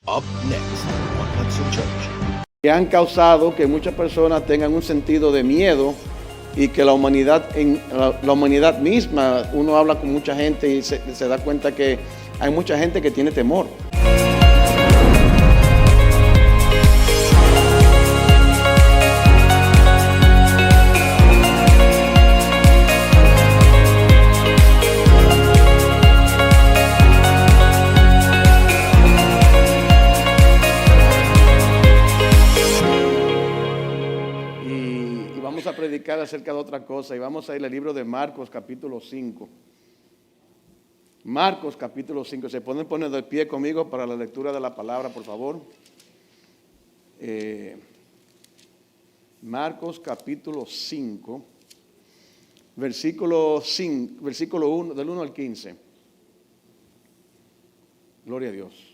Up next on Hudson Church. Que han causado que muchas personas tengan un sentido de miedo y que la humanidad misma, uno habla con mucha gente y se da cuenta que hay mucha gente que tiene temor. Vamos a predicar acerca de otra cosa y vamos a ir al libro de Marcos capítulo 5. Marcos capítulo 5. ¿Se pueden poner de pie conmigo para la lectura de la palabra, por favor? Marcos capítulo 5, versículo 1, del 1 al 15. Gloria a Dios.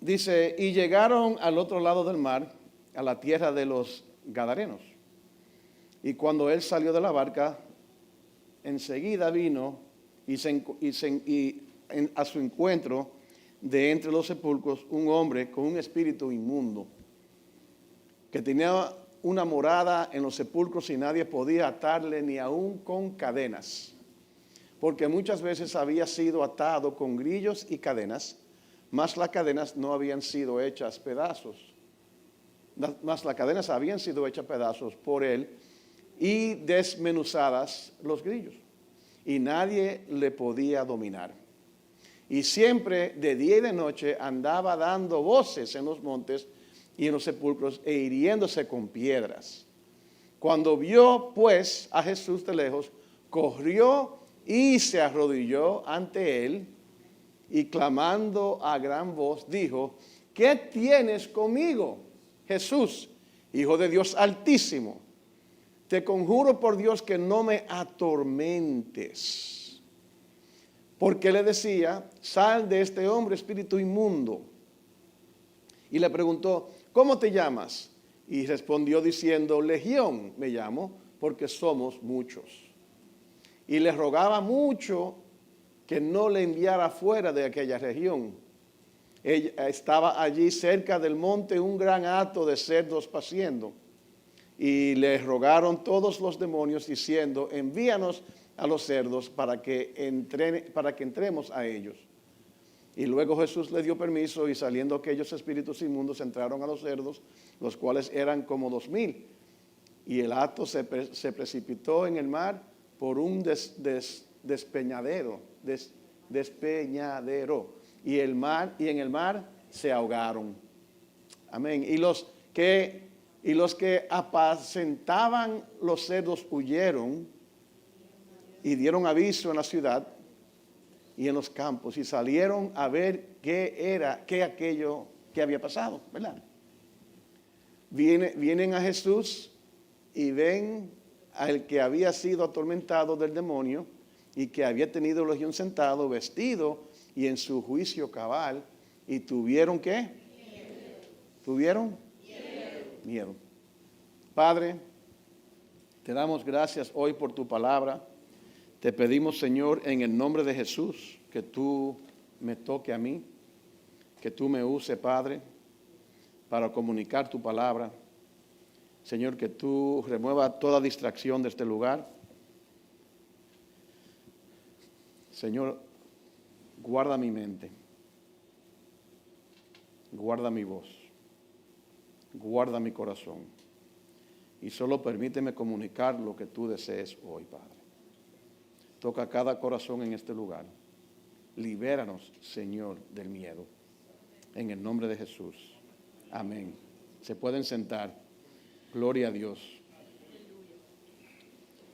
Dice, y llegaron al otro lado del mar, a la tierra de los Gadarenos. Y cuando él salió de la barca, enseguida vino a su encuentro de entre los sepulcros un hombre con un espíritu inmundo, que tenía una morada en los sepulcros y nadie podía atarle ni aun con cadenas, porque muchas veces había sido atado con grillos y cadenas, mas las cadenas no habían sido hechas pedazos. Mas las cadenas habían sido hechas pedazos por él y desmenuzadas los grillos. Y nadie le podía dominar. Y siempre de día y de noche andaba dando voces en los montes y en los sepulcros e hiriéndose con piedras. Cuando vio pues a Jesús de lejos, corrió y se arrodilló ante él, y clamando a gran voz, dijo, ¿qué tienes conmigo, Jesús, Hijo de Dios Altísimo? Te conjuro por Dios que no me atormentes. Porque le decía, sal de este hombre, espíritu inmundo. Y le preguntó, ¿cómo te llamas? Y respondió diciendo, Legión me llamo, porque somos muchos. Y le rogaba mucho que no le enviara fuera de aquella región. Estaba allí cerca del monte un gran hato de cerdos paciendo. Y le rogaron todos los demonios diciendo, envíanos a los cerdos para que entremos a ellos. Y luego Jesús le dio permiso y saliendo aquellos espíritus inmundos entraron a los cerdos, los cuales eran como 2000. Y el hato se precipitó en el mar por un despeñadero, y en el mar se ahogaron. Amén. Y los que apacentaban los cerdos huyeron y dieron aviso en la ciudad y en los campos y salieron a ver qué aquello que había pasado, ¿verdad? Vienen a Jesús y ven al que había sido atormentado del demonio y que había tenido legión sentado, vestido y en su juicio cabal, y tuvieron ¿qué? Miedo. ¿Tuvieron? Miedo. Padre, te damos gracias hoy por tu palabra. Te pedimos, Señor, en el nombre de Jesús, que tú me toque a mí, que tú me uses, Padre, para comunicar tu palabra. Señor, que tú remuevas toda distracción de este lugar. Señor, guarda mi mente, guarda mi voz, guarda mi corazón y solo permíteme comunicar lo que tú desees hoy, Padre. Toca cada corazón en este lugar. Libéranos, Señor, del miedo. En el nombre de Jesús. Amén. Se pueden sentar. Gloria a Dios.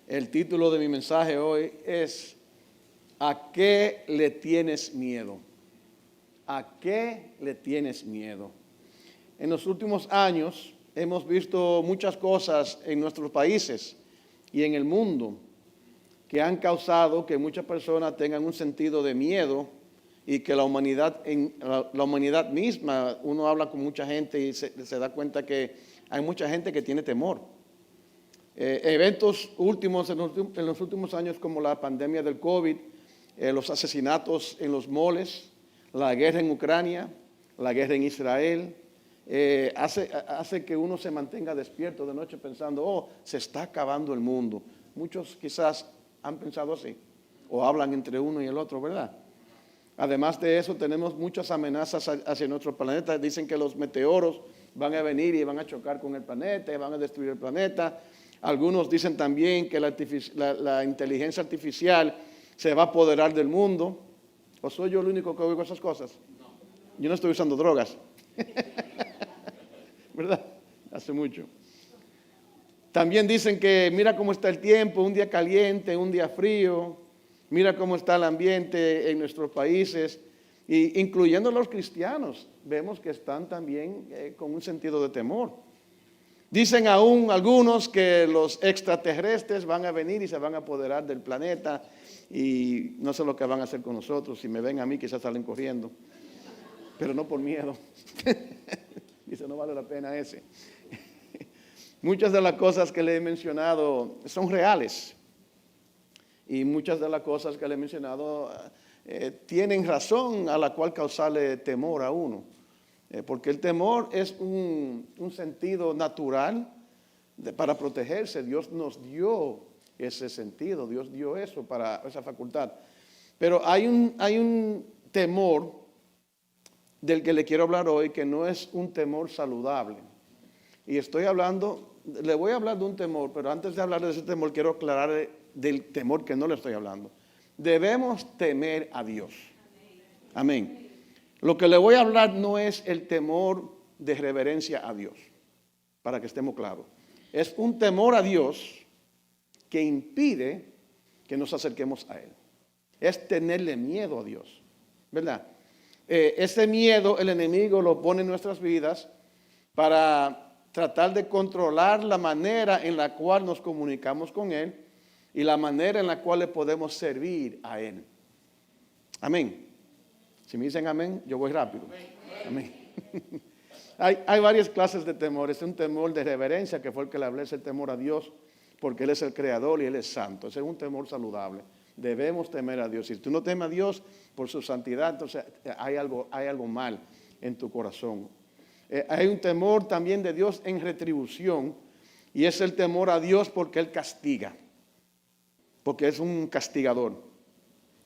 El título de mi mensaje hoy es ¿a qué le tienes miedo? ¿A qué le tienes miedo? En los últimos años hemos visto muchas cosas en nuestros países y en el mundo que han causado que muchas personas tengan un sentido de miedo y que la humanidad misma, uno habla con mucha gente y se da cuenta que hay mucha gente que tiene temor. Eventos últimos en los últimos años como la pandemia del COVID los asesinatos en los moles, la guerra en Ucrania, la guerra en Israel, hace que uno se mantenga despierto de noche pensando, oh, se está acabando el mundo. Muchos quizás han pensado así, o hablan entre uno y el otro, ¿verdad? Además de eso, tenemos muchas amenazas hacia nuestro planeta. Dicen que los meteoros van a venir y van a chocar con el planeta y van a destruir el planeta. Algunos dicen también que la inteligencia artificial se va a apoderar del mundo. ¿O soy yo el único que oigo esas cosas? No. Yo no estoy usando drogas. ¿Verdad? Hace mucho. También dicen que mira cómo está el tiempo, un día caliente, un día frío. Mira cómo está el ambiente en nuestros países, incluyendo los cristianos. Vemos que están también con un sentido de temor. Dicen aún algunos que los extraterrestres van a venir y se van a apoderar del planeta y no sé lo que van a hacer con nosotros. Si me ven a mí quizás salen corriendo, pero no por miedo. Dice, no vale la pena ese. Muchas de las cosas que le he mencionado son reales. Y muchas de las cosas que le he mencionado tienen razón a la cual causarle temor a uno. Porque el temor es un sentido natural para protegerse. Dios nos dio ese sentido, Dios dio eso para esa facultad. Pero hay un temor del que le quiero hablar hoy que no es un temor saludable. Y le voy a hablar de un temor, pero antes de hablar de ese temor quiero aclarar del temor que no le estoy hablando. Debemos temer a Dios. Amén. Lo que le voy a hablar no es el temor de reverencia a Dios, para que estemos claros. Es un temor a Dios que impide que nos acerquemos a Él. Es tenerle miedo a Dios, ¿verdad? Ese miedo el enemigo lo pone en nuestras vidas para tratar de controlar la manera en la cual nos comunicamos con Él y la manera en la cual le podemos servir a Él. Amén. Si me dicen amén, yo voy rápido. Amén. Hay varias clases de temor. Es un temor de reverencia, que fue el que le hablé, es el temor a Dios, porque Él es el creador y Él es santo. Ese es un temor saludable. Debemos temer a Dios. Si tú no temes a Dios por su santidad, entonces hay algo mal en tu corazón. Hay un temor también de Dios en retribución, y es el temor a Dios porque Él castiga. Porque es un castigador.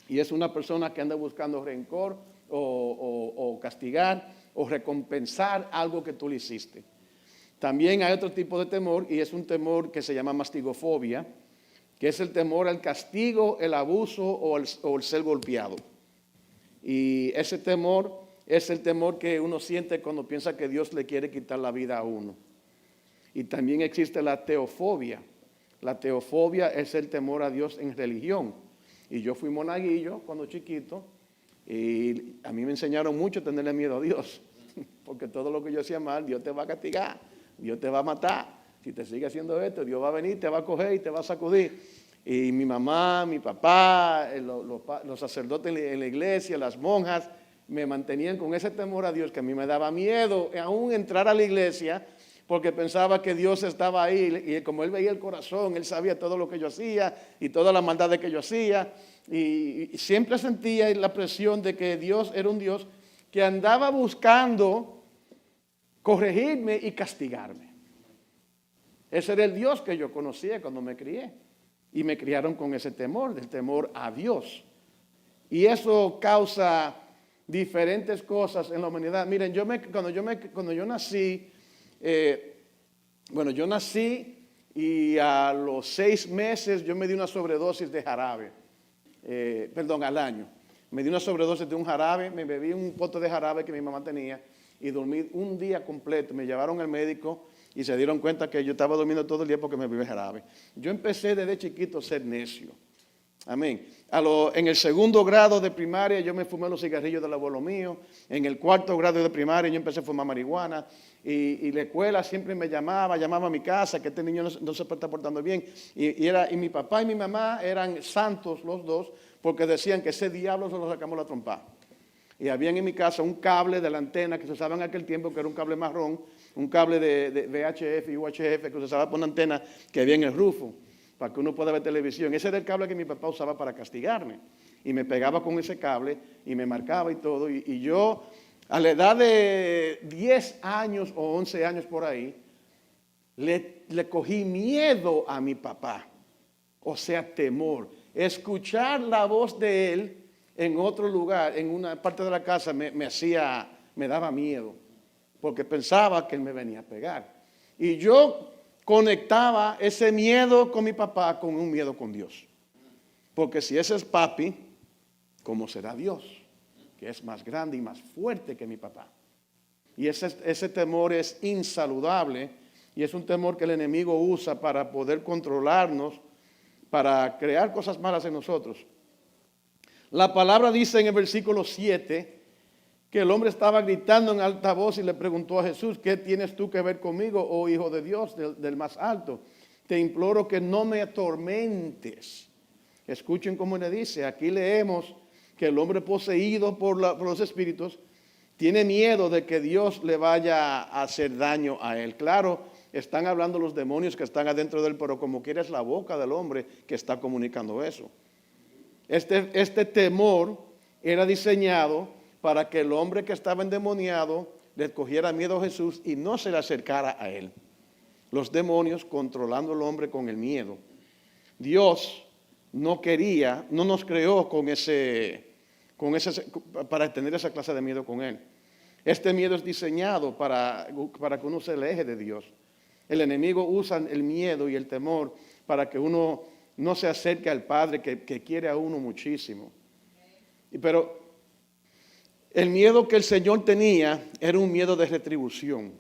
Y es una persona que anda buscando rencor o castigar o recompensar algo que tú le hiciste. También hay otro tipo de temor, y es un temor que se llama mastigofobia, que es el temor al castigo, el abuso o el ser golpeado. Y ese temor es el temor que uno siente cuando piensa que Dios le quiere quitar la vida a uno. Y también existe la teofobia. La teofobia es el temor a Dios en religión. Y yo fui monaguillo cuando chiquito, y a mí me enseñaron mucho a tenerle miedo a Dios, porque todo lo que yo hacía mal, Dios te va a castigar, Dios te va a matar. Si te sigue haciendo esto, Dios va a venir, te va a coger y te va a sacudir. Y mi mamá, mi papá, los sacerdotes en la iglesia, las monjas, me mantenían con ese temor a Dios que a mí me daba miedo aún entrar a la iglesia, porque pensaba que Dios estaba ahí, y como Él veía el corazón, Él sabía todo lo que yo hacía y todas las maldades que yo hacía, y siempre sentía la presión de que Dios era un Dios que andaba buscando corregirme y castigarme. Ese era el Dios que yo conocía cuando me crié, y me criaron con ese temor, del temor a Dios. Y eso causa diferentes cosas en la humanidad. Miren, cuando yo nací, yo nací y a los 6 meses yo me di una sobredosis de jarabe, al año. Me di una sobredosis de un jarabe, me bebí un pote de jarabe que mi mamá tenía y dormí un día completo. Me llevaron al médico y se dieron cuenta que yo estaba durmiendo todo el día porque me bebí jarabe. Yo empecé desde chiquito a ser necio. Amén. En el 2º grado de primaria yo me fumé los cigarrillos del abuelo mío. En el 4º grado de primaria yo empecé a fumar marihuana. Y la escuela siempre me llamaba a mi casa, que este niño no se está portando bien. Y mi papá y mi mamá eran santos los dos, porque decían que ese diablo se lo sacamos la trompa. Y había en mi casa un cable de la antena que se usaba en aquel tiempo, que era un cable marrón, un cable de VHF y UHF que se usaba por una antena que había en el rufo, para que uno pueda ver televisión. Ese era el cable que mi papá usaba para castigarme. y me pegaba con ese cable y me marcaba y todo. Y yo, a la edad de 10 años o 11 años por ahí, le cogí miedo a mi papá, o sea, temor. Escuchar la voz de él en otro lugar, en una parte de la casa, me daba miedo, porque pensaba que él me venía a pegar. Y yo conectaba ese miedo con mi papá con un miedo con Dios. Porque si ese es papi, ¿cómo será Dios? Que es más grande y más fuerte que mi papá. Y ese temor es insaludable y es un temor que el enemigo usa para poder controlarnos, para crear cosas malas en nosotros. La palabra dice en el versículo 7 que el hombre estaba gritando en alta voz y le preguntó a Jesús: ¿qué tienes tú que ver conmigo, oh Hijo de Dios, del más alto? Te imploro que no me atormentes. Escuchen cómo le dice. Aquí leemos que el hombre poseído por los espíritus tiene miedo de que Dios le vaya a hacer daño a él. Claro, están hablando los demonios que están adentro de él, pero como quiera es la boca del hombre que está comunicando eso. Este temor era diseñado para que el hombre que estaba endemoniado le cogiera miedo a Jesús y no se le acercara a él. Los demonios controlando al hombre con el miedo. Dios no nos creó para tener esa clase de miedo con él. Este miedo es diseñado para que uno se aleje de Dios. El enemigo usa el miedo y el temor para que uno no se acerque al Padre que quiere a uno muchísimo. Pero el miedo que el Señor tenía era un miedo de retribución.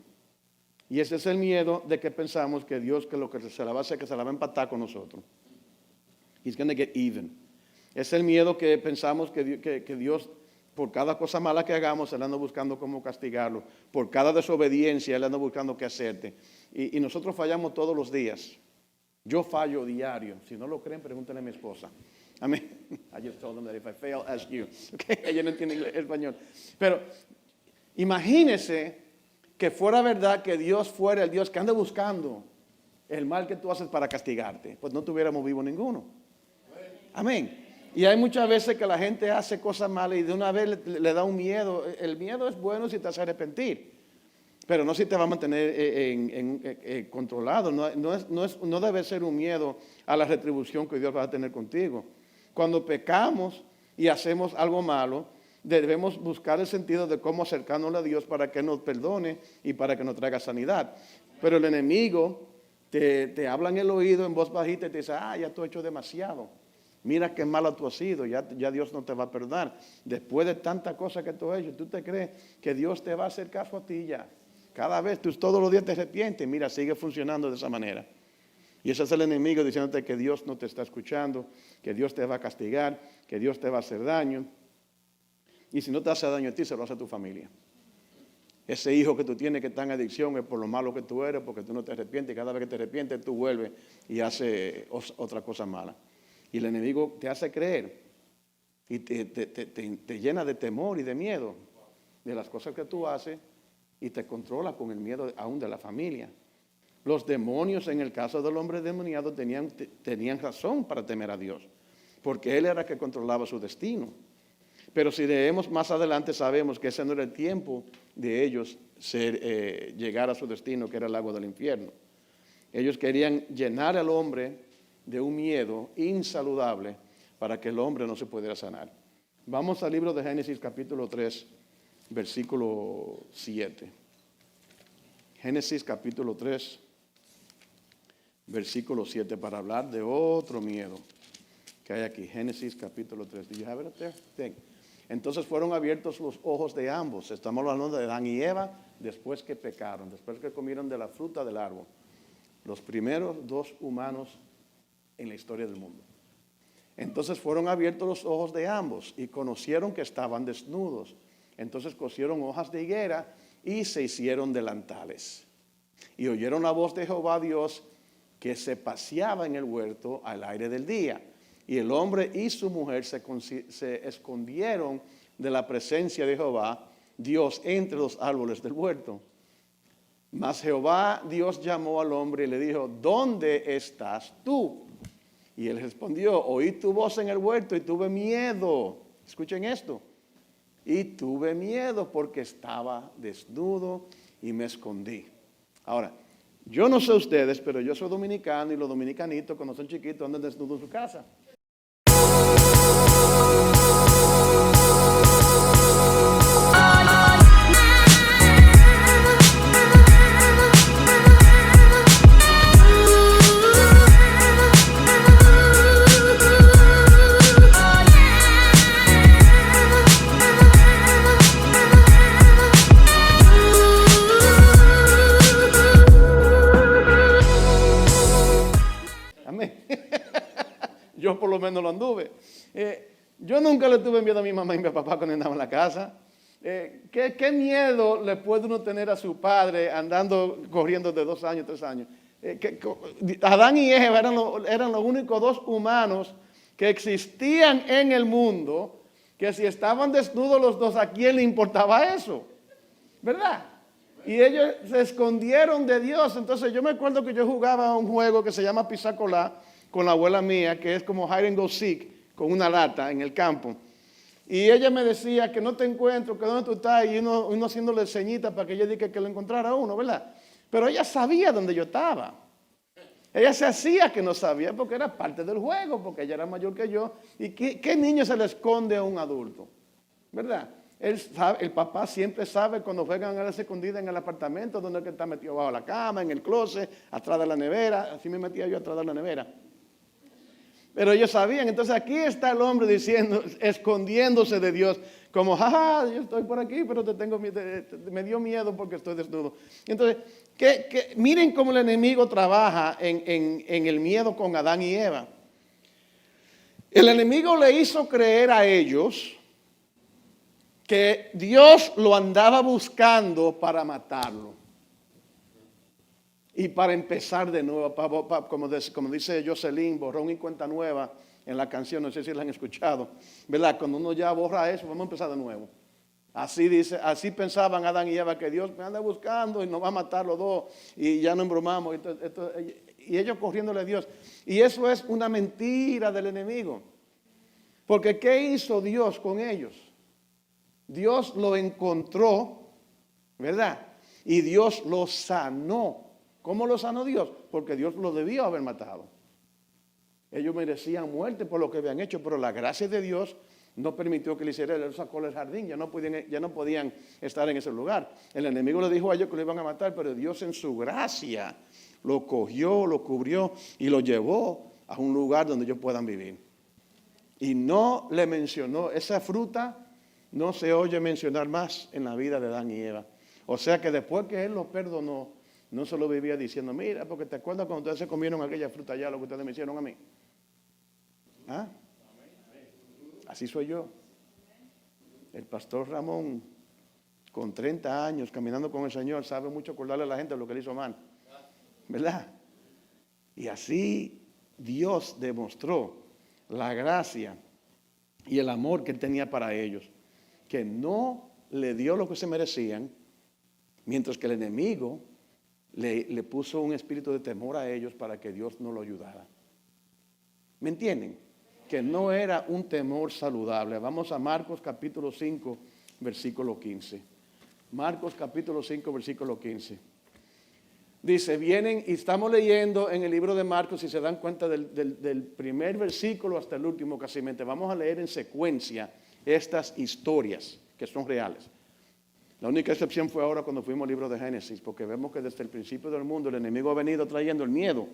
Y ese es el miedo de que pensamos que Dios, que lo que se la va a hacer, que se la va a empatar con nosotros. He's going to get even. Es el miedo que pensamos que Dios, por cada cosa mala que hagamos, Él anda buscando cómo castigarlo. Por cada desobediencia, Él anda buscando qué hacerte. Y nosotros fallamos todos los días. Yo fallo diario. Si no lo creen, pregúntenle a mi esposa. Amén. I just told them that if I fail, ask you. Okay? Ella no entiende español. Pero imagínese que fuera verdad que Dios fuera el Dios que anda buscando el mal que tú haces para castigarte. Pues no tuviéramos vivo ninguno. Amén. Y hay muchas veces que la gente hace cosas malas y de una vez le da un miedo. El miedo es bueno si te hace arrepentir, pero no si te va a mantener controlado. No debe ser un miedo a la retribución que Dios va a tener contigo. Cuando pecamos y hacemos algo malo, debemos buscar el sentido de cómo acercarnos a Dios para que nos perdone y para que nos traiga sanidad. Pero el enemigo te habla en el oído en voz bajita y te dice: ya tú has hecho demasiado. Mira qué malo tú has sido, ya Dios no te va a perdonar. Después de tantas cosas que tú has hecho, ¿tú te crees que Dios te va a hacer caso a ti ya? Cada vez, tú todos los días te arrepientes, mira, sigue funcionando de esa manera. Y ese es el enemigo diciéndote que Dios no te está escuchando, que Dios te va a castigar, que Dios te va a hacer daño. Y si no te hace daño a ti, se lo hace a tu familia. Ese hijo que tú tienes que está en adicción es por lo malo que tú eres, porque tú no te arrepientes. Y cada vez que te arrepientes, tú vuelves y haces otra cosa mala. Y el enemigo te hace creer y te llena de temor y de miedo de las cosas que tú haces y te controla con el miedo aún de la familia. Los demonios, en el caso del hombre demoniado, tenían razón para temer a Dios, porque Él era el que controlaba su destino. Pero si leemos más adelante, sabemos que ese no era el tiempo de ellos llegar a su destino, que era el lago del infierno. Ellos querían llenar al hombre de un miedo insaludable para que el hombre no se pudiera sanar. Vamos al libro de Génesis capítulo 3, versículo 7. Génesis capítulo 3, versículo 7, para hablar de otro miedo que hay aquí. Génesis capítulo 3. Do you have it up there? Thank. Entonces fueron abiertos los ojos de ambos. Estamos hablando de Adán y Eva después que pecaron, después que comieron de la fruta del árbol. Los primeros dos humanos en la historia del mundo. Entonces fueron abiertos los ojos de ambos y conocieron que estaban desnudos. Entonces cosieron hojas de higuera y se hicieron delantales. Y oyeron la voz de Jehová Dios que se paseaba en el huerto al aire del día. Y el hombre y su mujer se escondieron de la presencia de Jehová Dios entre los árboles del huerto. Mas Jehová Dios llamó al hombre y le dijo: ¿dónde estás tú? Y él respondió, oí tu voz en el huerto y tuve miedo. Escuchen esto. Y tuve miedo porque estaba desnudo y me escondí. Ahora, yo no sé ustedes, pero yo soy dominicano y los dominicanitos cuando son chiquitos andan desnudos en su casa. Yo por lo menos lo anduve. Yo nunca le tuve miedo a mi mamá y a mi papá cuando andaba en la casa. ¿Qué miedo le puede uno tener a su padre andando, corriendo de 2 años, 3 años? Adán y Eva eran los únicos 2 humanos que existían en el mundo, que si estaban desnudos los 2, ¿a quién le importaba eso? ¿Verdad? Y ellos se escondieron de Dios. Entonces yo me acuerdo que yo jugaba a un juego que se llama Pisacolá con la abuela mía, que es como hide and go seek, con una lata en el campo. Y ella me decía que no te encuentro, que dónde tú estás, y uno haciéndole ceñitas para que ella diga que lo encontrara a uno, ¿verdad? Pero ella sabía dónde yo estaba. Ella se hacía que no sabía porque era parte del juego, porque ella era mayor que yo. ¿Y qué niño se le esconde a un adulto? ¿Verdad? El papá siempre sabe cuando juegan a las escondidas en el apartamento, donde es que está metido bajo la cama, en el closet, atrás de la nevera. Así me metía yo atrás de la nevera. Pero ellos sabían. Entonces aquí está el hombre diciendo, escondiéndose de Dios, como, jaja, yo estoy por aquí, pero me dio miedo porque estoy desnudo. Entonces, miren cómo el enemigo trabaja en el miedo con Adán y Eva. El enemigo le hizo creer a ellos que Dios lo andaba buscando para matarlo. Y para empezar de nuevo, como dice Jocelyn, borrón y cuenta nueva en la canción, no sé si la han escuchado, ¿verdad? Cuando uno ya borra eso, vamos a empezar de nuevo. Así pensaban Adán y Eva, que Dios me anda buscando y nos va a matar los 2 y ya no embromamos. Y ellos corriéndole a Dios. Y eso es una mentira del enemigo. Porque ¿qué hizo Dios con ellos? Dios lo encontró, ¿verdad? Y Dios lo sanó. ¿Cómo lo sanó Dios? Porque Dios lo debió haber matado. Ellos merecían muerte por lo que habían hecho, pero la gracia de Dios no permitió que le hiciera. Él sacó del jardín, ya no podían estar en ese lugar. El enemigo le dijo a ellos que lo iban a matar, pero Dios en su gracia lo cogió, lo cubrió y lo llevó a un lugar donde ellos puedan vivir. Y no le mencionó, esa fruta no se oye mencionar más en la vida de Adán y Eva. O sea que después que Él los perdonó, no se lo vivía diciendo, mira, porque te acuerdas cuando ustedes se comieron aquella fruta allá, lo que ustedes me hicieron a mí. ¿Ah? Así soy yo. El pastor Ramón, con 30 años, caminando con el Señor, sabe mucho acordarle a la gente lo que le hizo mal. ¿Verdad? Y así Dios demostró la gracia y el amor que Él tenía para ellos, que no le dio lo que se merecían, mientras que el enemigo le puso un espíritu de temor a ellos para que Dios no lo ayudara. ¿Me entienden? Que no era un temor saludable. Vamos a Marcos capítulo 5, versículo 15. Marcos capítulo 5, versículo 15. Dice, vienen y estamos leyendo en el libro de Marcos, si se dan cuenta del primer versículo hasta el último casi. Vamos a leer en secuencia estas historias que son reales. La única excepción fue ahora cuando fuimos al libro de Génesis, porque vemos que desde el principio del mundo el enemigo ha venido trayendo el miedo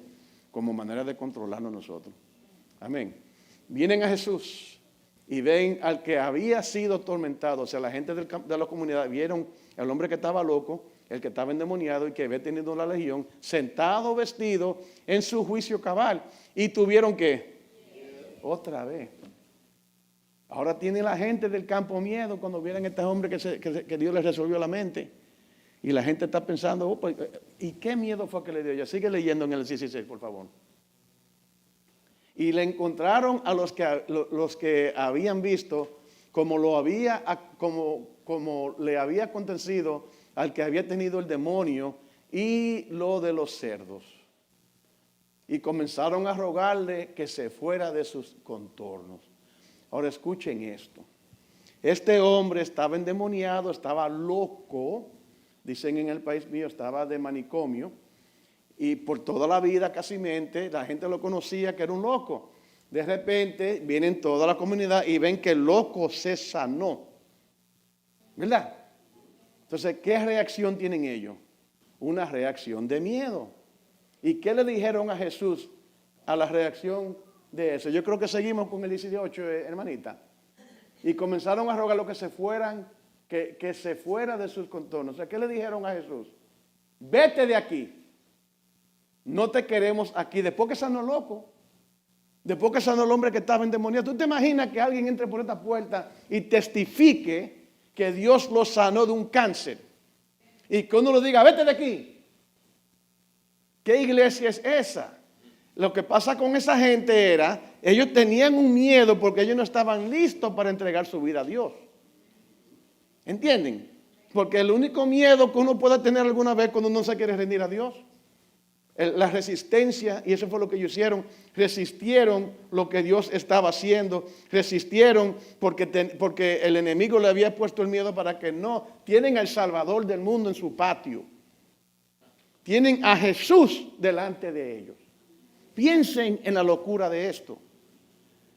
como manera de controlarnos nosotros. Amén. Vienen a Jesús y ven al que había sido atormentado, o sea, la gente de la comunidad vieron al hombre que estaba loco, el que estaba endemoniado y que había tenido la legión, sentado, vestido, en su juicio cabal. Y tuvieron que, otra vez. Ahora tiene la gente del campo miedo cuando vieron a este hombre que Dios les resolvió la mente. Y la gente está pensando, oh, pues, ¿y qué miedo fue que le dio? Ya sigue leyendo en el 16, por favor. Y le encontraron a los que habían visto como le había acontecido al que había tenido el demonio y lo de los cerdos. y comenzaron a rogarle que se fuera de sus contornos. Ahora escuchen esto. Este hombre estaba endemoniado, estaba loco, dicen en el país mío, estaba de manicomio, y por toda la vida casimente la gente lo conocía que era un loco. De repente vienen toda la comunidad y ven que el loco se sanó, ¿verdad? Entonces, ¿qué reacción tienen ellos? Una reacción de miedo. ¿Y qué le dijeron a Jesús a la reacción de eso? Yo creo que seguimos con el 18, hermanita. Y comenzaron a rogarlo que se fueran, que se fuera de sus contornos. O sea, ¿qué le dijeron a Jesús? Vete de aquí. No te queremos aquí. Después que sanó el loco, después que sanó el hombre que estaba endemoniado, ¿tú te imaginas que alguien entre por esta puerta y testifique que Dios lo sanó de un cáncer? Y que uno le diga, vete de aquí. ¿Qué iglesia es esa? Lo que pasa con esa gente era, ellos tenían un miedo porque ellos no estaban listos para entregar su vida a Dios. ¿Entienden? Porque el único miedo que uno puede tener alguna vez cuando uno se quiere rendir a Dios, la resistencia, y eso fue lo que ellos hicieron, resistieron lo que Dios estaba haciendo, resistieron porque el enemigo le había puesto el miedo para que no, tienen al Salvador del mundo en su patio, tienen a Jesús delante de ellos. Piensen en la locura de esto.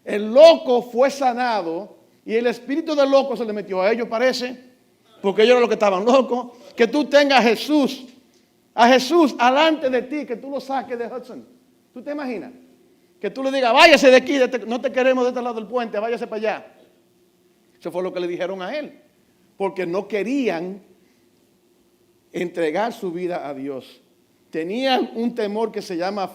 El loco fue sanado y el espíritu del loco se le metió a ellos, parece, porque ellos eran los que estaban locos. Que tú tengas a Jesús alante de ti, que tú lo saques de Hudson. ¿Tú te imaginas? Que tú le digas, váyase de aquí, no te queremos de este lado del puente, váyase para allá. Eso fue lo que le dijeron a él, porque no querían entregar su vida a Dios. Tenían un temor que se llama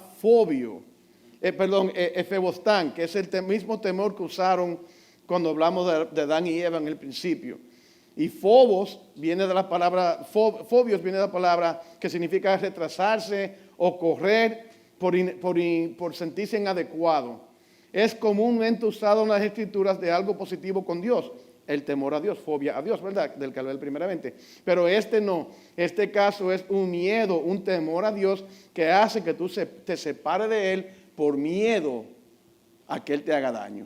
efebostán, que es el mismo temor que usaron cuando hablamos de Adán y Eva en el principio. Y fobios viene de la palabra que significa retrasarse o correr por sentirse inadecuado. Es comúnmente usado en las escrituras de algo positivo con Dios. El temor a Dios, fobia a Dios, ¿verdad? Del que hablé primeramente. Pero este no. Este caso es un miedo, un temor a Dios que hace que tú te separes de Él por miedo a que Él te haga daño.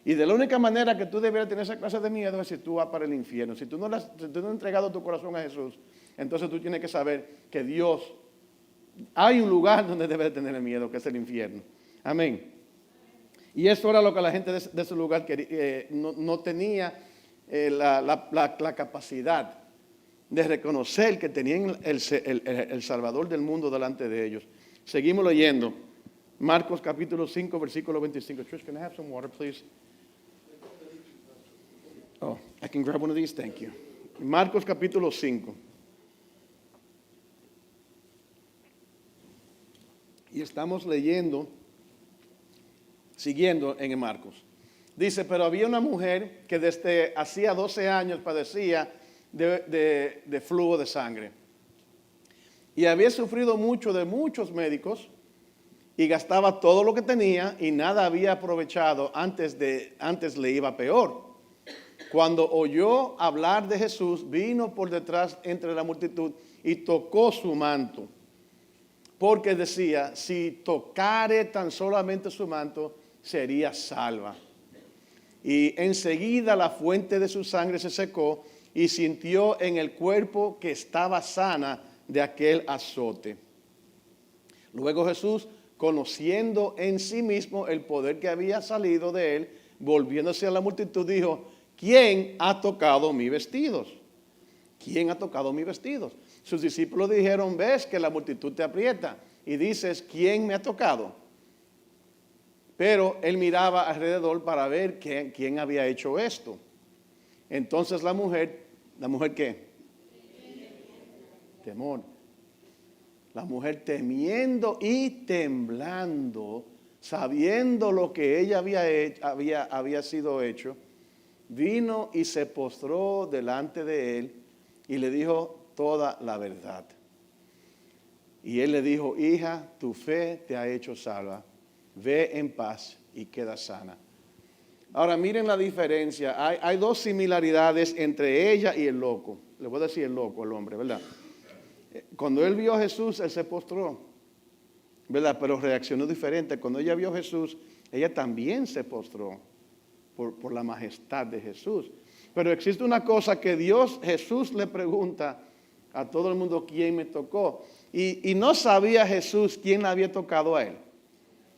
Y de la única manera que tú deberías tener esa clase de miedo es si tú vas para el infierno. Si tú no has entregado tu corazón a Jesús, entonces tú tienes que saber que Dios, hay un lugar donde debe de tener el miedo, que es el infierno. Amén. Y eso era lo que la gente de ese lugar no tenía la capacidad de reconocer que tenían el Salvador del mundo delante de ellos. Seguimos leyendo. Marcos capítulo 5, versículo 25. Trish, can I have some water, please? Oh, I can grab one of these, thank you. Marcos capítulo 5. Y estamos siguiendo en Marcos. Dice, pero había una mujer que desde hacía 12 años padecía de flujo de sangre. Y había sufrido mucho de muchos médicos y gastaba todo lo que tenía y nada había aprovechado, antes le iba peor. Cuando oyó hablar de Jesús, vino por detrás entre la multitud y tocó su manto. Porque decía, si tocare tan solamente su manto, sería salva. Y enseguida la fuente de su sangre se secó y sintió en el cuerpo que estaba sana de aquel azote. Luego Jesús, conociendo en sí mismo el poder que había salido de él, volviéndose a la multitud, dijo, ¿quién ha tocado mis vestidos? ¿Quién ha tocado mis vestidos? Sus discípulos dijeron, ves que la multitud te aprieta y dices, ¿quién me ha tocado? Pero él miraba alrededor para ver quién había hecho esto. Entonces ¿la mujer qué? Temor. La mujer temiendo y temblando, sabiendo lo que ella había sido hecho, vino y se postró delante de él y le dijo toda la verdad. Y él le dijo, hija, tu fe te ha hecho salva, ve en paz y queda sana. Ahora miren la diferencia, hay dos similaridades entre ella y el loco. Le voy a decir el loco, el hombre, ¿verdad? Cuando él vio a Jesús, él se postró. ¿verdad? Pero reaccionó diferente. Cuando ella vio a Jesús, ella también se postró por la majestad de Jesús. Pero existe una cosa que Jesús le pregunta a todo el mundo: ¿quién me tocó? Y no sabía Jesús quién le había tocado a él.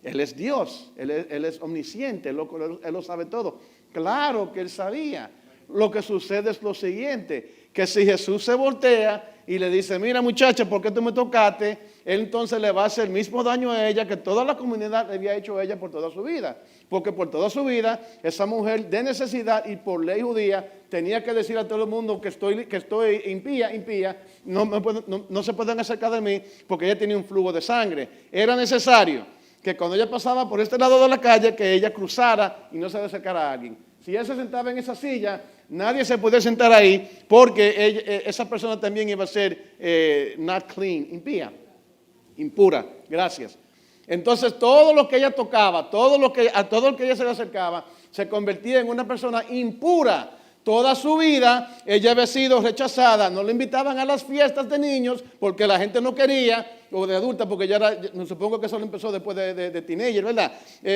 Él es Dios, él es omnisciente, él lo sabe todo. Claro que él sabía. Lo que sucede es lo siguiente, que si Jesús se voltea y le dice: mira, muchacha, ¿por qué tú me tocaste? Él entonces le va a hacer el mismo daño a ella que toda la comunidad le había hecho a ella por toda su vida. Porque por toda su vida, esa mujer de necesidad y por ley judía tenía que decir a todo el mundo que estoy impía, no se pueden acercar de mí porque ella tenía un flujo de sangre. Era necesario que cuando ella pasaba por este lado de la calle, que ella cruzara y no se acercara a alguien. Si ella se sentaba en esa silla, nadie se podía sentar ahí porque esa persona también iba a ser not clean, impura. Gracias. Entonces todo lo que ella tocaba, a todo lo que ella se le acercaba, se convertía en una persona impura. Toda su vida ella había sido rechazada, no le invitaban a las fiestas de niños porque la gente no quería, o de adulta, porque ya era, no supongo que eso lo empezó después de teenager, ¿verdad?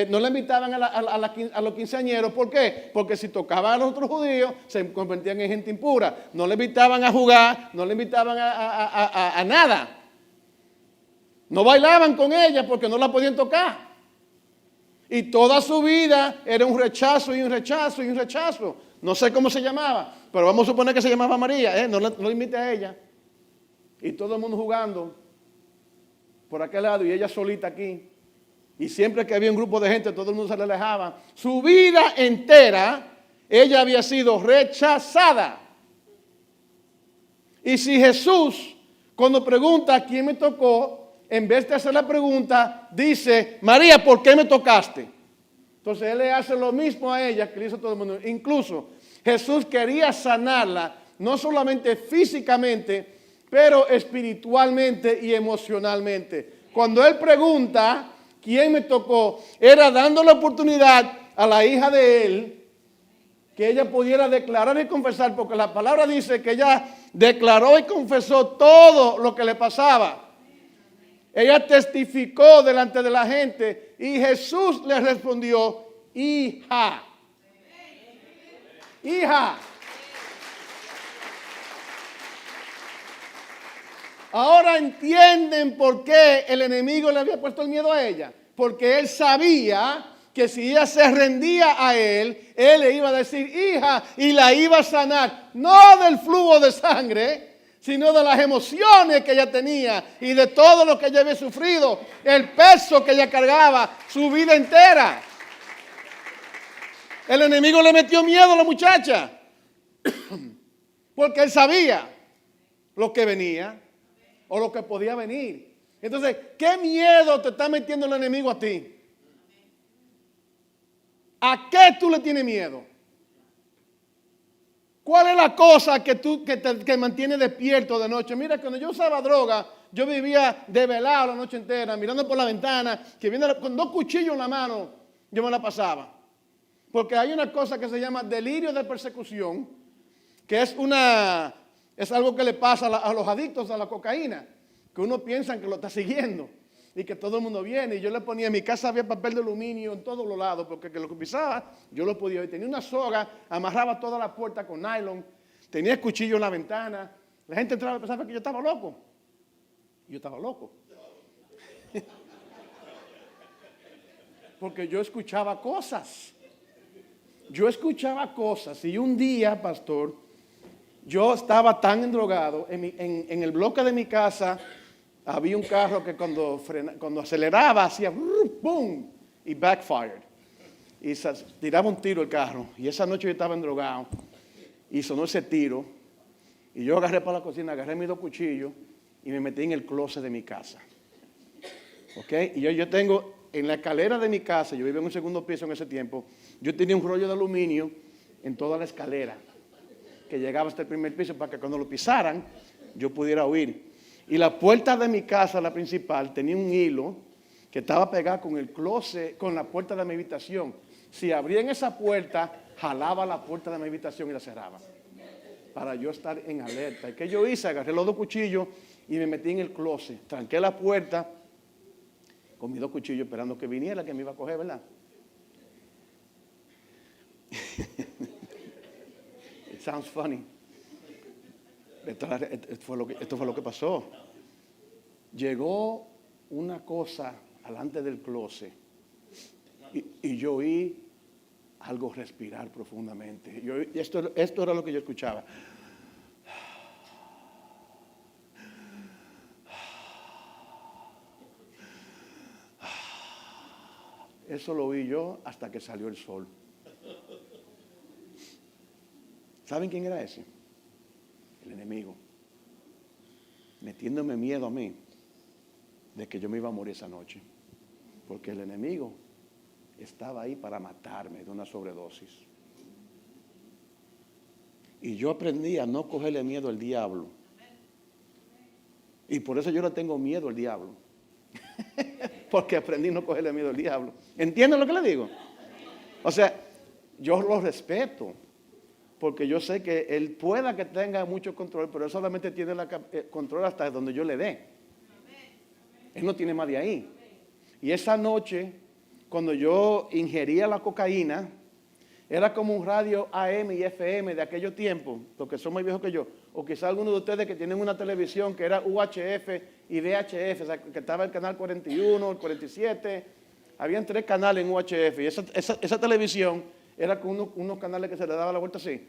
No le invitaban a los quinceañeros, ¿por qué? Porque si tocaban a los otros judíos se convertían en gente impura. No le invitaban a jugar, no le invitaban a nada. No bailaban con ella porque no la podían tocar. Y toda su vida era un rechazo y un rechazo y un rechazo. No sé cómo se llamaba, pero vamos a suponer que se llamaba María, no lo invite a ella. Y todo el mundo jugando por aquel lado y ella solita aquí. Y siempre que había un grupo de gente, todo el mundo se le alejaba. Su vida entera, ella había sido rechazada. Y si Jesús, cuando pregunta quién me tocó, en vez de hacer la pregunta, dice: María, ¿por qué me tocaste? Entonces él le hace lo mismo a ella que le hizo a todo el mundo. Incluso Jesús quería sanarla, no solamente físicamente, pero espiritualmente y emocionalmente. Cuando él pregunta quién me tocó, era dando la oportunidad a la hija de él que ella pudiera declarar y confesar, porque la palabra dice que ella declaró y confesó todo lo que le pasaba. Ella testificó delante de la gente y Jesús le respondió: hija. Hija. Ahora entienden por qué el enemigo le había puesto el miedo a ella. Porque él sabía que si ella se rendía a él le iba a decir hija y la iba a sanar. No del flujo de sangre, sino de las emociones que ella tenía y de todo lo que ella había sufrido, el peso que ella cargaba su vida entera. El enemigo le metió miedo a la muchacha, porque él sabía lo que venía o lo que podía venir. Entonces, ¿qué miedo te está metiendo el enemigo a ti? ¿A qué tú le tienes miedo? ¿Cuál es la cosa que te mantiene despierto de noche? Mira, cuando yo usaba droga, yo vivía desvelado la noche entera, mirando por la ventana, que viene con 2 cuchillos en la mano, yo me la pasaba. Porque hay una cosa que se llama delirio de persecución, que es algo que le pasa a los adictos a la cocaína, que uno piensa que lo está siguiendo y que todo el mundo viene. Y yo le ponía, en mi casa había papel de aluminio en todos los lados, porque que lo que pisaba, yo lo podía ver. Tenía una soga, amarraba toda la puerta con nylon, tenía cuchillo en la ventana. La gente entraba y pensaba que yo estaba loco. Yo estaba loco. Porque yo escuchaba cosas. Y un día, pastor, yo estaba tan endrogado, en el bloque de mi casa había un carro que cuando aceleraba hacía ¡boom! Y backfired. Y tiraba un tiro el carro. Y esa noche yo estaba endrogado y sonó ese tiro. Y yo agarré para la cocina, agarré mis 2 cuchillos y me metí en el closet de mi casa. ¿Ok? Y yo tengo en la escalera de mi casa, yo vivía en un segundo piso en ese tiempo, yo tenía un rollo de aluminio en toda la escalera que llegaba hasta el primer piso para que cuando lo pisaran yo pudiera huir. Y la puerta de mi casa, la principal, tenía un hilo que estaba pegado con el closet, con la puerta de mi habitación. Si abrían esa puerta, jalaba la puerta de mi habitación y la cerraba, para yo estar en alerta. ¿Y qué yo hice? Agarré los 2 cuchillos y me metí en el closet, tranqué la puerta con mis 2 cuchillos esperando que viniera, que me iba a coger, ¿verdad? It sounds funny. Esto fue lo que pasó. Llegó una cosa delante del closet y yo oí algo respirar profundamente. Esto era lo que yo escuchaba. Eso lo oí yo hasta que salió el sol. ¿Saben quién era ese? El enemigo. Metiéndome miedo a mí de que yo me iba a morir esa noche. Porque el enemigo estaba ahí para matarme de una sobredosis. Y yo aprendí a no cogerle miedo al diablo. Y por eso yo le tengo miedo al diablo. Porque aprendí a no cogerle miedo al diablo. ¿Entienden lo que le digo? O sea, yo lo respeto. Porque yo sé que él pueda que tenga mucho control, pero él solamente tiene control hasta donde yo le dé. Él no tiene más de ahí. Y esa noche, cuando yo ingería la cocaína, era como un radio AM y FM de aquellos tiempos, los que son más viejos que yo, o quizá algunos de ustedes que tienen una televisión que era UHF y VHF, o sea, que estaba el canal 41, el 47, habían 3 canales en UHF, y esa televisión era con unos canales que se le daba la vuelta así.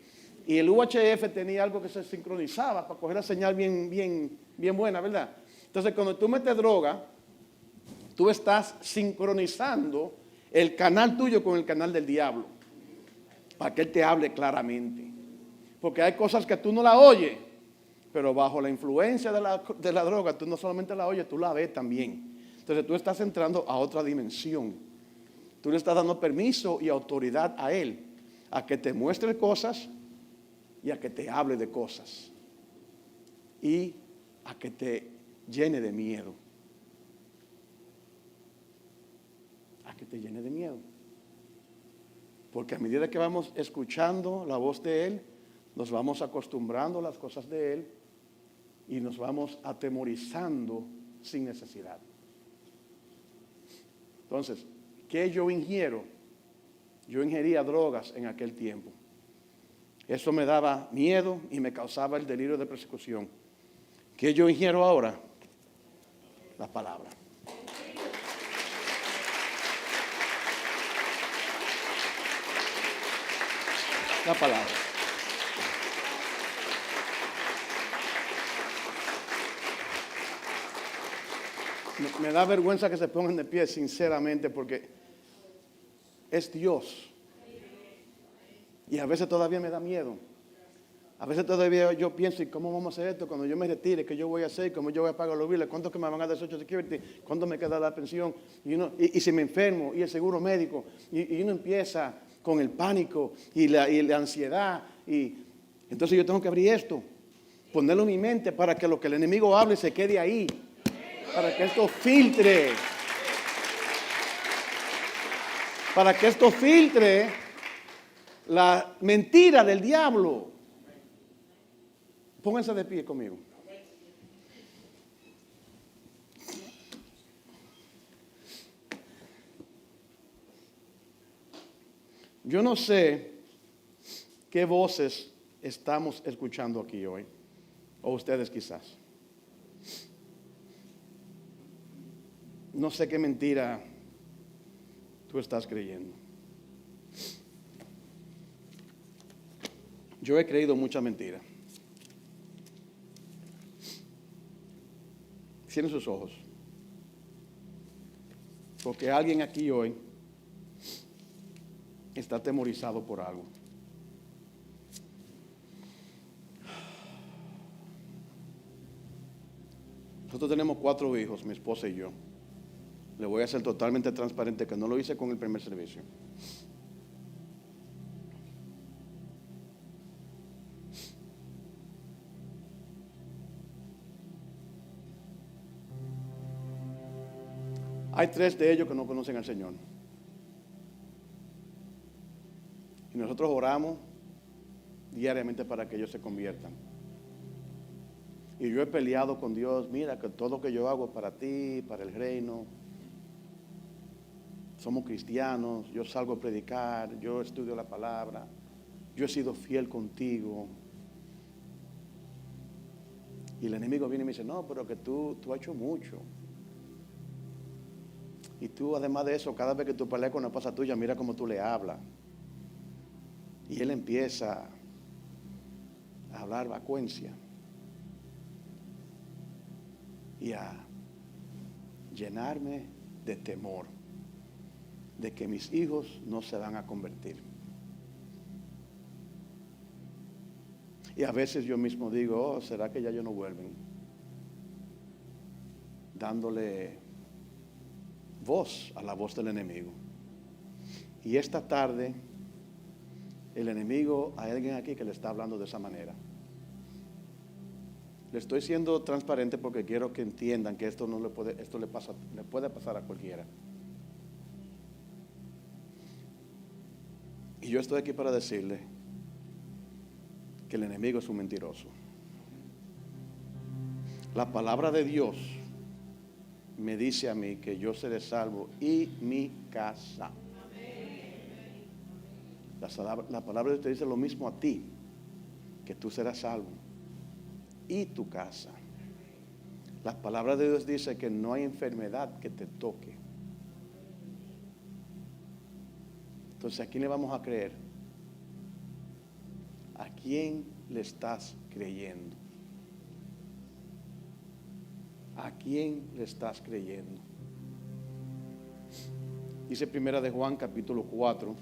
Y el UHF tenía algo que se sincronizaba para coger la señal bien buena, ¿verdad? Entonces, cuando tú metes droga, tú estás sincronizando el canal tuyo con el canal del diablo, para que él te hable claramente. Porque hay cosas que tú no la oyes, pero bajo la influencia de la droga, tú no solamente la oyes, tú la ves también. Entonces, tú estás entrando a otra dimensión. Tú le estás dando permiso y autoridad a él, a que te muestre cosas y a que te hable de cosas. Y a que te llene de miedo. A que te llene de miedo. Porque a medida que vamos escuchando la voz de él, nos vamos acostumbrando a las cosas de él y nos vamos atemorizando sin necesidad. Entonces, ¿qué yo ingiero? Yo ingería drogas en aquel tiempo. Eso me daba miedo y me causaba el delirio de persecución. ¿Qué yo ingiero ahora? La palabra. La palabra. Me da vergüenza que se pongan de pie, sinceramente, porque es Dios. Y a veces todavía me da miedo. A veces todavía yo pienso, ¿y cómo vamos a hacer esto? Cuando yo me retire, ¿qué yo voy a hacer? ¿Cómo yo voy a pagar los biles? ¿Cuánto que me van a dar Social Security? ¿Cuánto me queda la pensión? Y si me enfermo, y el seguro médico. Y uno empieza con el pánico y la ansiedad. Y entonces yo tengo que abrir esto, ponerlo en mi mente para que lo que el enemigo hable se quede ahí. Para que esto filtre. Para que esto filtre la mentira del diablo. Pónganse de pie conmigo. Yo no sé qué voces estamos escuchando aquí hoy, o ustedes quizás. No sé qué mentira tú estás creyendo. Yo he creído mucha mentira. Cierren sus ojos. Porque alguien aquí hoy está atemorizado por algo. Nosotros tenemos 4 hijos, mi esposa y yo. Le voy a ser totalmente transparente que no lo hice con el primer servicio. Hay 3 de ellos que no conocen al Señor. Y nosotros oramos diariamente para que ellos se conviertan. Y yo he peleado con Dios, mira que todo lo que yo hago es para ti, para el reino. somos cristianos, yo salgo a predicar, yo estudio la palabra, yo he sido fiel contigo. Y el enemigo viene y me dice, no, pero que tú has hecho mucho. Y tú, además de eso, cada vez que tú peleas con una esposa tuya, mira cómo tú le hablas. Y él empieza a hablar vacuencia y a llenarme de temor de que mis hijos no se van a convertir. Y a veces yo mismo digo, oh, ¿será que ya ellos no vuelven? Dándole voz a la voz del enemigo. Y esta tarde, el enemigo, hay alguien aquí que le está hablando de esa manera. Le estoy siendo transparente porque quiero que entiendan que esto no le puede pasar a cualquiera. Y yo estoy aquí para decirle que el enemigo es un mentiroso. La palabra de Dios me dice a mí que yo seré salvo y mi casa. La palabra de Dios te dice lo mismo a ti, que tú serás salvo y tu casa. La palabra de Dios dice que no hay enfermedad que te toque. Entonces, ¿a quién le vamos a creer? ¿A quién le estás creyendo? ¿A quién le estás creyendo? Dice Primera de Juan, capítulo 4,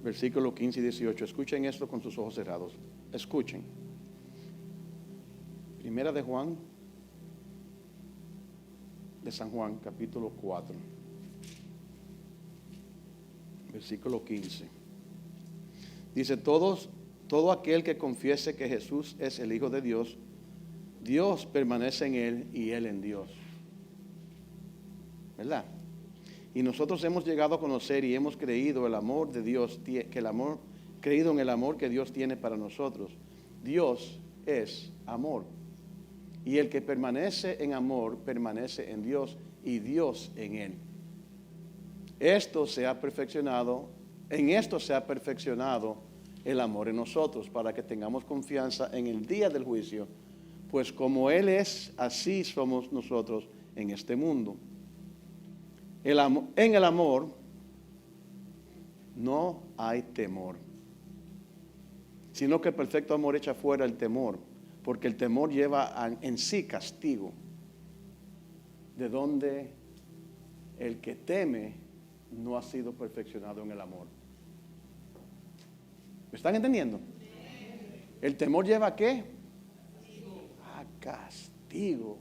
versículos 15 y 18. Escuchen esto con sus ojos cerrados. Escuchen. Primera de Juan, de San Juan, capítulo 4, versículo 15. Dice, todo aquel que confiese que Jesús es el Hijo de Dios, Dios permanece en él y él en Dios. ¿Verdad? Y nosotros hemos llegado a conocer y hemos creído el amor de Dios, creído en el amor que Dios tiene para nosotros. Dios es amor. Y el que permanece en amor, permanece en Dios y Dios en él. En esto se ha perfeccionado el amor en nosotros, para que tengamos confianza en el día del juicio, pues como Él es, así somos nosotros en este mundo. En el amor no hay temor, sino que el perfecto amor echa fuera el temor, porque el temor lleva en sí castigo, de donde el que teme no ha sido perfeccionado en el amor. ¿Me están entendiendo? ¿El temor lleva a qué? A castigo.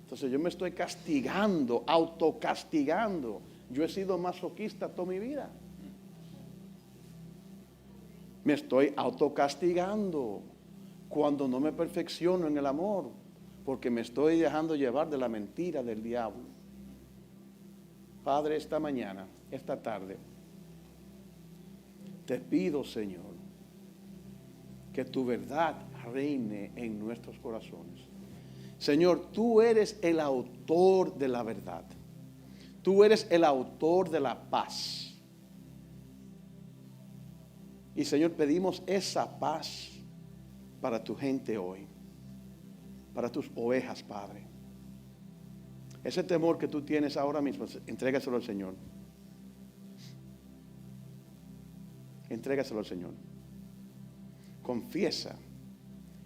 Entonces yo me estoy castigando, autocastigando. Yo he sido masoquista toda mi vida. Me estoy autocastigando cuando no me perfecciono en el amor, porque me estoy dejando llevar de la mentira del diablo. Padre, esta mañana, esta tarde, te pido, Señor, que tu verdad reine en nuestros corazones. Señor, tú eres el autor de la verdad. Tú eres el autor de la paz. Y Señor, pedimos esa paz para tu gente hoy, para tus ovejas, Padre. Ese temor que tú tienes ahora mismo, entrégaselo al Señor. Entrégaselo al Señor. Confiesa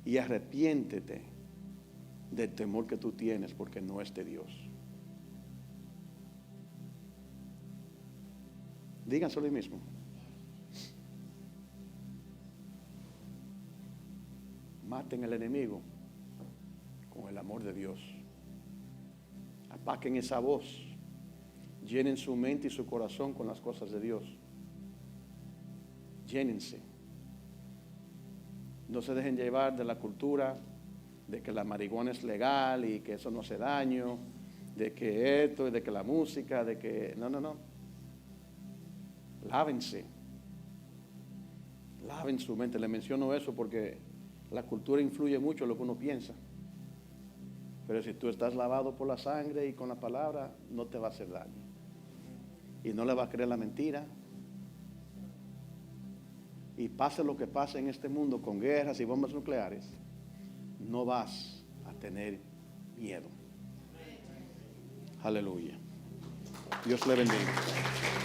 y arrepiéntete del temor que tú tienes, porque no es de Dios. Díganselo hoy mismo. Maten al enemigo con el amor de Dios. Apaquen esa voz. Llenen su mente y su corazón con las cosas de Dios. Llénense. No se dejen llevar de la cultura de que la marihuana es legal y que eso no hace daño, de que esto, de que la música, de que... No. Lávense. Laven su mente. Le menciono eso porque la cultura influye mucho en lo que uno piensa. Pero si tú estás lavado por la sangre y con la palabra, no te va a hacer daño. Y no le va a creer la mentira. Y pase lo que pase en este mundo con guerras y bombas nucleares, no vas a tener miedo. Aleluya. Dios le bendiga.